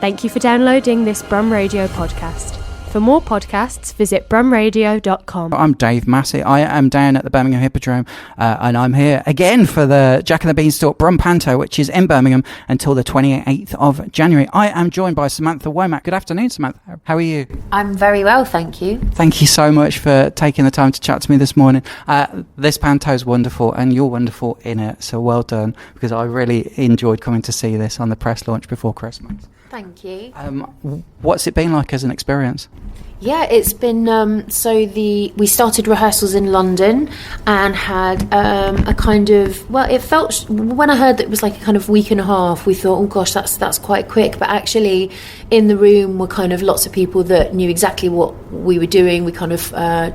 Thank you for downloading this Brum Radio podcast. For more podcasts, visit brumradio.com. I'm Dave Massey. I am down at the Birmingham Hippodrome, and I'm here again for the Jack and the Beanstalk Brum Panto, which is in Birmingham until the 28th of January. I am joined by Samantha Womack. Good afternoon, Samantha. How are you? I'm very well, thank you. Thank you so much for taking the time to chat to me this morning. This Panto is wonderful, and you're wonderful in it, so well done, because I really enjoyed coming to see this on the press launch before Christmas. Thank you. What's it been like as an experience? Yeah, it's been, we started rehearsals in London and had a kind of, well, it felt, when I heard that it was like a kind of week and a half, we thought, oh gosh, that's quite quick. But actually in the room were kind of lots of people that knew exactly what we were doing. We kind of,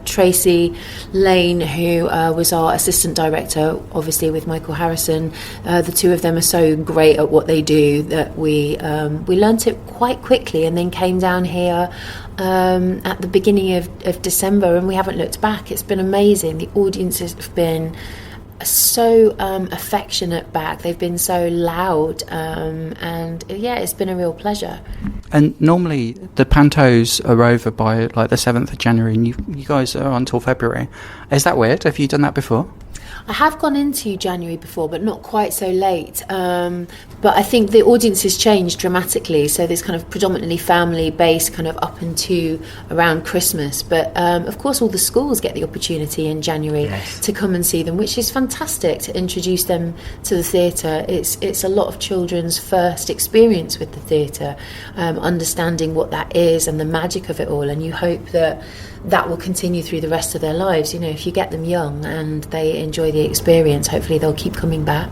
Tracy Lane, who was our assistant director, obviously with Michael Harrison, the two of them are so great at what they do that we learnt it quite quickly and then came down here at the beginning of December, and we haven't looked back. It's been amazing. The audiences have been so affectionate back. They've been so loud, and yeah, it's been a real pleasure. And normally the Pantos are over by like the 7th of January, and you guys are on until February. Is that weird? Have you done that before? I have gone into January before, but not quite so late. But I think the audience has changed dramatically. So there's kind of predominantly family-based kind of up into around Christmas. But of course, all the schools get the opportunity in January to come and see them, which is fantastic to introduce them to the theatre. It's a lot of children's first experience with the theatre, understanding what that is and the magic of it all. And you hope that will continue through the rest of their lives. You know, if you get them young and they enjoy the experience, hopefully they'll keep coming back.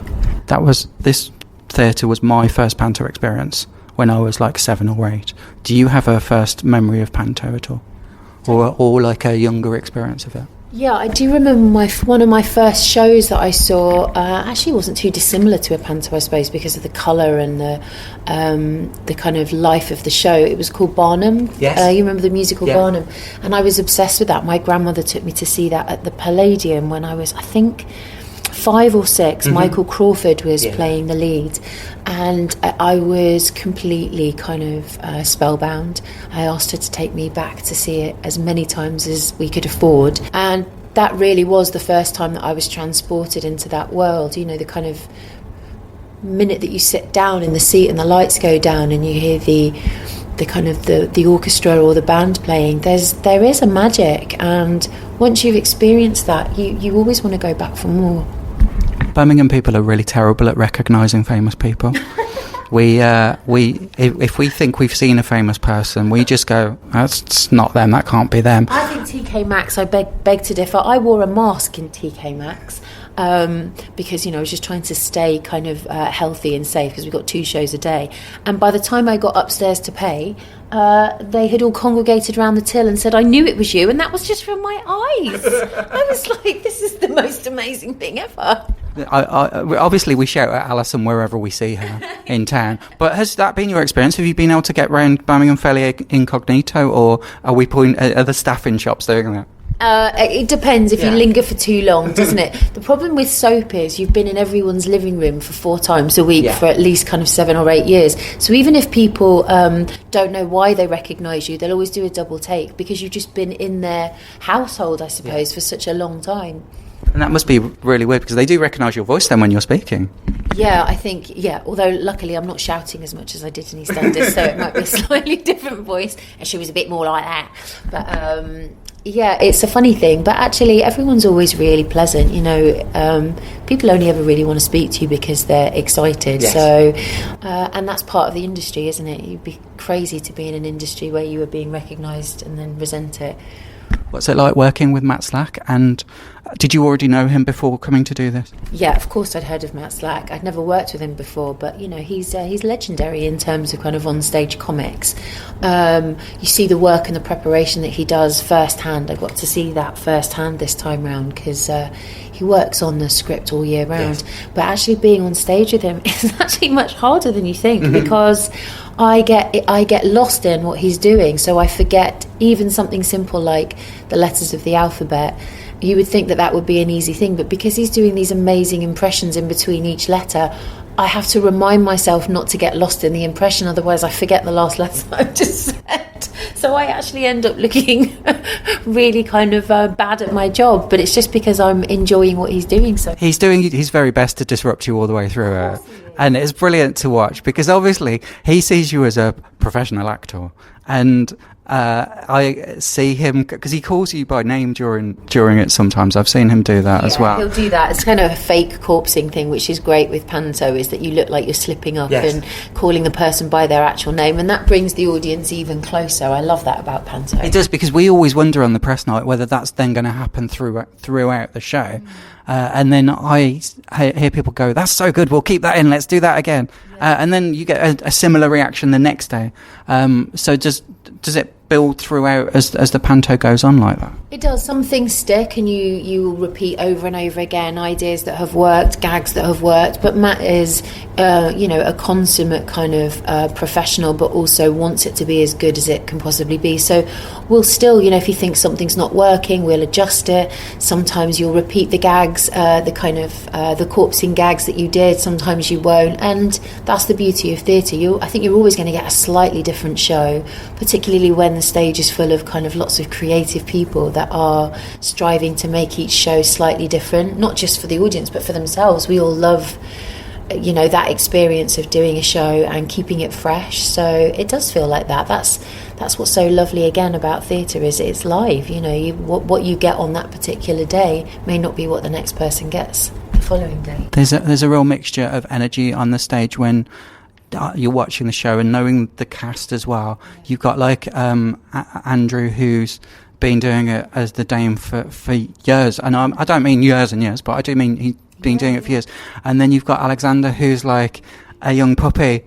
This theatre was my first Panto experience when I was like 7 or 8. Do you have a first memory of Panto at all? Or like a younger experience of it? Yeah, I do remember one of my first shows that I saw actually wasn't too dissimilar to a Panto, I suppose, because of the colour and the kind of life of the show. It was called Barnum. Yes. You remember the musical Barnum? And I was obsessed with that. My grandmother took me to see that at the Palladium when I was, I think, 5 or 6. Mm-hmm. Michael Crawford was playing the lead, and I was completely kind of spellbound. I asked her to take me back to see it as many times as we could afford, and that really was the first time that I was transported into that world. You know, the kind of minute that you sit down in the seat and the lights go down and you hear the kind of the orchestra or the band playing, there is a magic, and once you've experienced that, you always want to go back for more. Birmingham people are really terrible at recognising famous people. If we think we've seen a famous person, we just go, that's not them, that can't be them. I think TK Maxx, I beg to differ. I wore a mask in TK Maxx because, you know, I was just trying to stay kind of healthy and safe because we've got 2 shows a day. And by the time I got upstairs to pay, they had all congregated around the till and said, I knew it was you, and that was just from my eyes. I was like, this is the most amazing thing ever. Obviously we shout at Alison wherever we see her in town, but has that been your experience? Have you been able to get round Birmingham fairly incognito, or are the staff in shops doing that? It depends if you linger for too long, doesn't it? The problem with soap is you've been in everyone's living room for 4 times a week for at least kind of 7 or 8 years. So even if people don't know why they recognise you, they'll always do a double take because you've just been in their household, I suppose, for such a long time. And that must be really weird because they do recognise your voice then when you're speaking. Yeah, I think, although luckily I'm not shouting as much as I did in EastEnders, so it might be a slightly different voice, and she was a bit more like that. But it's a funny thing, but actually everyone's always really pleasant. You know, people only ever really want to speak to you because they're excited. Yes. So, and that's part of the industry, isn't it? You'd be crazy to be in an industry where you were being recognised and then resent it. What's it like working with Matt Slack, and did you already know him before coming to do this? Yeah, of course I'd heard of Matt Slack. I'd never worked with him before, but you know, he's legendary in terms of kind of on-stage comics. You see the work and the preparation that he does firsthand. I got to see that firsthand this time round because he works on the script all year round. Yes. But actually being on stage with him is actually much harder than you think because I get lost in what he's doing, so I forget even something simple like the letters of the alphabet. You would think that would be an easy thing, but because he's doing these amazing impressions in between each letter, I have to remind myself not to get lost in the impression, otherwise I forget the last lesson I've just said. So I actually end up looking really kind of bad at my job, but it's just because I'm enjoying what he's doing. So he's doing his very best to disrupt you all the way through it. And it's brilliant to watch, because obviously he sees you as a professional actor, and I see him, because he calls you by name during it sometimes. I've seen him do that as well. He'll do that. It's kind of a fake corpsing thing, which is great with Panto, is that you look like you're slipping up and calling the person by their actual name, and that brings the audience even closer. I love that about Panto. It does, because we always wonder on the press night whether that's then going to happen throughout the show. And then I hear people go, "That's so good, we'll keep that in, let's do that again." And then you get a similar reaction the next day. So does it build throughout as the Panto goes on like that? It does. Some things stick, and you will repeat over and over again ideas that have worked, gags that have worked. But Matt is, a consummate kind of professional, but also wants it to be as good as it can possibly be. So we'll still, if you think something's not working, we'll adjust it. Sometimes you'll repeat the gags, the corpsing gags that you did. Sometimes you won't, and that's the beauty of theatre. I think you're always going to get a slightly different show, particularly when the stage is full of kind of lots of creative people that are striving to make each show slightly different, not just for the audience but for themselves. We all love that experience of doing a show and keeping it fresh, so it does feel like that. That's what's so lovely again about theatre, is it's live. What you get on that particular day may not be what the next person gets the following day. There's a real mixture of energy on the stage when you're watching the show, and knowing the cast as well. You've got like Andrew, who's been doing it as the Dame for years, and I don't mean years and years, but I do mean he's been doing it for years. And then you've got Alexander, who's like a young puppy,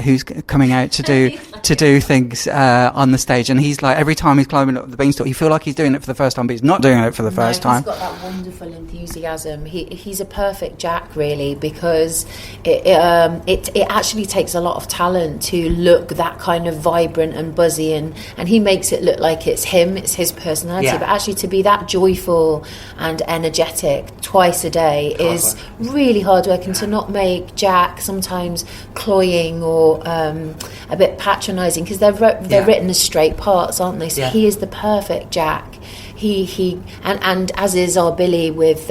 who's coming out to do things on the stage, and he's like, every time he's climbing up the beanstalk, you feel like he's doing it for the first time, but he's not doing it for the first time. He's got that wonderful enthusiasm. He's a perfect Jack, really, because it actually takes a lot of talent to look that kind of vibrant and buzzy, and he makes it look like it's him, it's his personality. But actually, to be that joyful and energetic twice a day is really hard work, and to not make Jack sometimes cloying or a bit patronising, because they're written as straight parts, aren't they? So he is the perfect Jack. He and as is our Billy with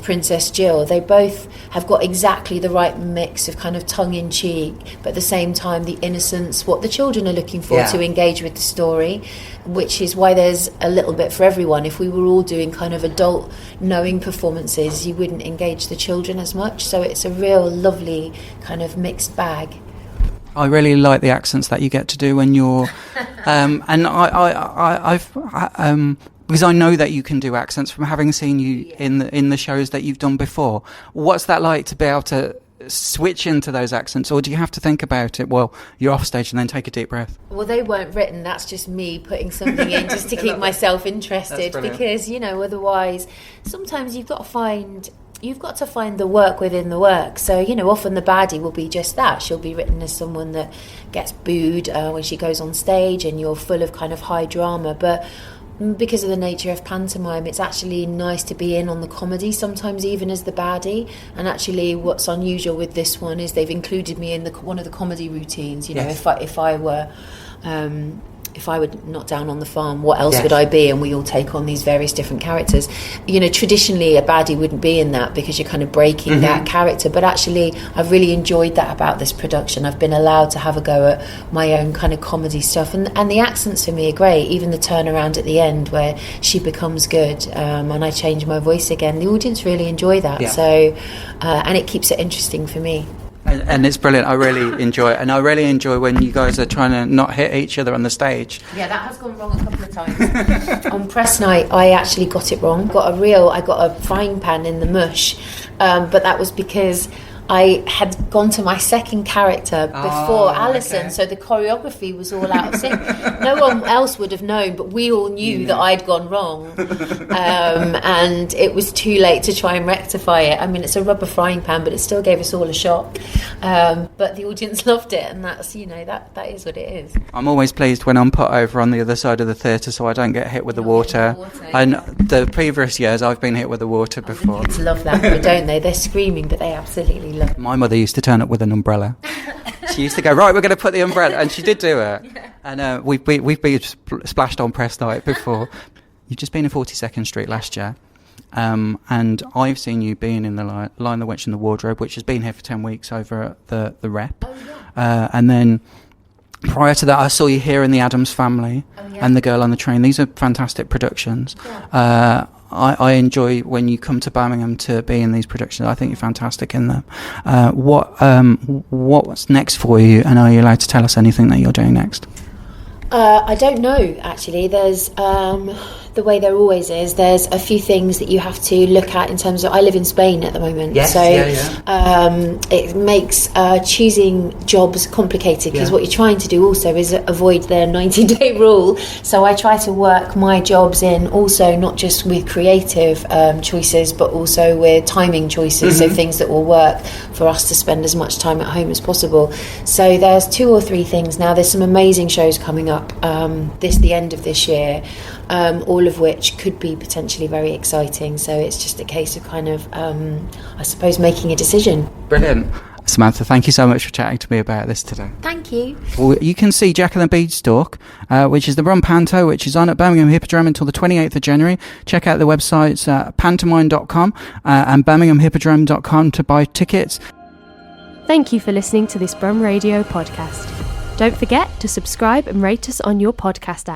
Princess Jill. They both have got exactly the right mix of kind of tongue-in-cheek, but at the same time the innocence, what the children are looking for to engage with the story, which is why there's a little bit for everyone. If we were all doing kind of adult knowing performances, you wouldn't engage the children as much. So it's a real lovely kind of mixed bag. I really like the accents that you get to do when you're, and I've because I know that you can do accents from having seen you in the shows that you've done before. What's that like to be able to switch into those accents, or do you have to think about it while you're off stage and then take a deep breath? Well, they weren't written. That's just me putting something in just to keep myself interested, because otherwise sometimes you've got to find the work within the work. So, often the baddie will be just that. She'll be written as someone that gets booed when she goes on stage, and you're full of kind of high drama. But because of the nature of pantomime, it's actually nice to be in on the comedy, sometimes even as the baddie. And actually what's unusual with this one is they've included me in one of the comedy routines. If I were not down on the farm, what else would I be? And we all take on these various different characters. Traditionally a baddie wouldn't be in that, because you're kind of breaking that character. But actually, I've really enjoyed that about this production. I've been allowed to have a go at my own kind of comedy stuff. And the accents for me are great. Even the turnaround at the end where she becomes good and I change my voice again. The audience really enjoy that. So, and it keeps it interesting for me. And it's brilliant. I really enjoy it, and I really enjoy when you guys are trying to not hit each other on the stage. Yeah, that has gone wrong a couple of times. On press night, I actually got it wrong. I got a frying pan in the mush, but that was because I had gone to my second character before Alison, so the choreography was all out of sync. No one else would have known, but we all knew that I'd gone wrong, and it was too late to try and rectify it. I mean, it's a rubber frying pan, but it still gave us all a shock. But the audience loved it, and that's that is what it is. I'm always pleased when I'm put over on the other side of the theatre, so I don't get hit with the water. And the previous years, I've been hit with the water before. Kids love that, don't they? They're screaming, but they absolutely absolutely love it. My mother used to turn up with an umbrella. She used to go, right, we're going to put the umbrella, and she did do it. Yeah. And we've been splashed on press night before. You've just been in 42nd Street last year, and I've seen you being in the Lion, the Witch and the Wardrobe, which has been here for 10 weeks over at the Rep. Oh, yeah. And then prior to that, I saw you here in The Addams Family and The Girl on the Train. These are fantastic productions. Yeah. I enjoy when you come to Birmingham to be in these productions. I think you're fantastic in them. What's next for you, and are you allowed to tell us anything that you're doing next? I don't know, actually. There's the way there always is. There's a few things that you have to look at in terms of. I live in Spain at the moment, it makes choosing jobs complicated, because what you're trying to do also is avoid their 90-day rule. So I try to work my jobs in also not just with creative choices, but also with timing choices. So things that will work for us to spend as much time at home as possible. So there's 2 or 3 things now. There's some amazing shows coming up the end of this year, all of which could be potentially very exciting. So it's just a case of kind of I suppose making a decision. Brilliant. Samantha, thank you so much for chatting to me about this today. Thank you. Well, you can see Jack and the Beanstalk, which is the Run Panto, which is on at Birmingham Hippodrome until the 28th of January. Check out the websites pantomime.com and birminghamhippodrome.com to buy tickets. Thank you for listening to this Brum Radio podcast. Don't forget to subscribe and rate us on your podcast app.